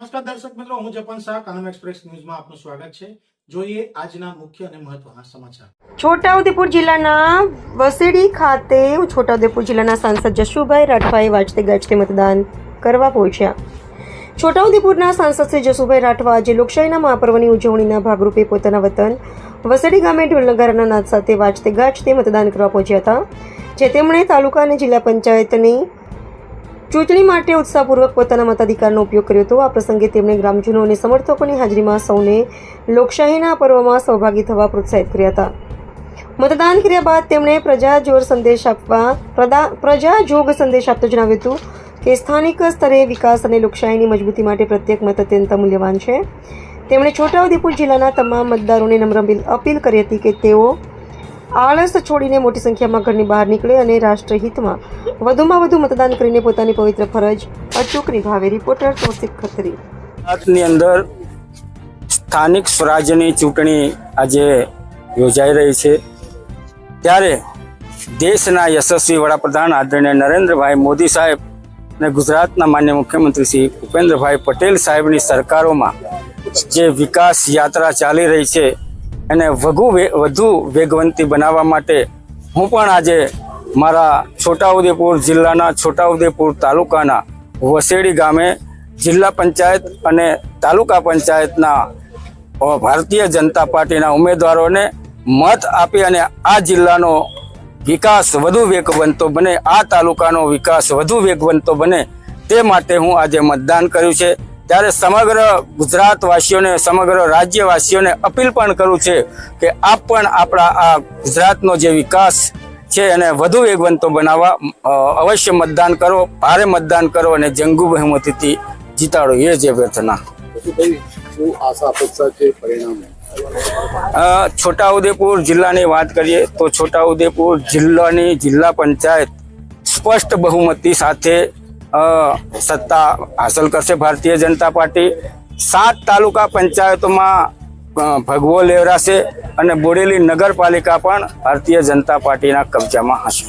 નમસ્કાર દર્શક મિત્રો, હું જપન શાહ, કાનમ એક્સપ્રેસ ન્યૂઝમાં આપનું સ્વાગત છે। જોઈએ આજના મુખ્ય અને મહત્વના સમાચાર। છોટાઉદેપુર જિલ્લાના વસેડી ખાતે છોટાઉદેપુર જિલ્લાના સાંસદ જશુભાઈ રાઠવાએ વાજતે ગાજતે મતદાન કરવા પહોંચ્યા। છોટાઉદેપુરના સાંસદ શ્રી જશુભાઈ રાઠવા આજે લોકશાહીના મહાપર્વની ઉજવણીના ભાગરૂપે પોતાના વતન વસેડી ગામે ઢોલનગારાના નાદ સાથે વાજતે ગાજતે મતદાન કરવા પહોંચ્યા હતા, જે તેમણે તાલુકા અને જિલ્લા પંચાયતની ચૂંટણી માટે ઉત્સાહપૂર્વક પોતાના મતાધિકારનો ઉપયોગ કર્યો હતો। આ પ્રસંગે તેમણે ગ્રામજનો અને સમર્થકોની હાજરીમાં સૌને લોકશાહીના પર્વમાં સહભાગી થવા પ્રોત્સાહિત કર્યા હતા। મતદાન કર્યા બાદ તેમણે પ્રજાજોગ સંદેશ આપતો જણાવ્યું હતું કે સ્થાનિક સ્તરે વિકાસ અને લોકશાહીની મજબૂતી માટે પ્રત્યેક મત અત્યંત મૂલ્યવાન છે। તેમણે છોટાઉદેપુર જિલ્લાના તમામ મતદારોને નમ્ર અપીલ કરી હતી કે તેઓ આળસ છોડીને મોટી સંખ્યામાં ઘરની બહાર નીકળે અને રાષ્ટ્રહિતમાં વધુમાં વધુ મતદાન કરીને પોતાની પવિત્ર ફરજ અચૂક નિભાવે। રિપોર્ટર તૌસિફ ખત્રી। ગુજરાતની અંદર સ્થાનિક સ્વરાજ્યની ચૂંટણી આજે યોજાઈ રહી છે, ત્યારે દેશના યશસ્વી વડાપ્રધાન આદરણીય નરેન્દ્રભાઈ મોદી સાહેબ અને ગુજરાતના માન્ય મુખ્યમંત્રી શ્રી ભૂપેન્દ્રભાઈ પટેલ સાહેબની સરકારોમાં જે વિકાસ યાત્રા ચાલી રહી છે એને વધુ વેગવંતી બનાવવા માટે હું પણ આજે મારા છોટાઉદેપુર જિલ્લાના છોટાઉદેપુર તાલુકાના વસેડી ગામે જિલ્લા પંચાયત અને તાલુકા પંચાયતના ભારતીય જનતા પાર્ટીના ઉમેદવારોને મત આપી અને આ જિલ્લાનો વિકાસ વધુ વેગવંતો બને, આ તાલુકાનો વિકાસ વધુ વેગવંતો બને તે માટે હું આજે મતદાન કર્યું છે। ત્યારે સમગ્ર ગુજરાતવાસીઓને, સમગ્ર રાજ્યવાસીઓને અપીલ પણ કરું છે કે આપ પણ આપણા આ ગુજરાતનો જે વિકાસ છે એને વધુ વેગવંતો બનાવવા અવશ્ય મતદાન કરો, ભારે મતદાન કરો અને જંગી બહુમતીથી જીતાડો, એ જ અભ્યર્થના। છોટાઉદેપુર જિલ્લાની વાત કરીએ તો છોટાઉદેપુર જિલ્લાની જિલ્લા પંચાયત સ્પષ્ટ બહુમતી સાથે સત્તા હાંસલ કરશે ભારતીય જનતા પાર્ટી। 7 તાલુકા પંચાયતોમાં ભગવો લેવરાશે અને બોડેલી નગરપાલિકા પણ ભારતીય જનતા પાર્ટીના કબજામાં હશે।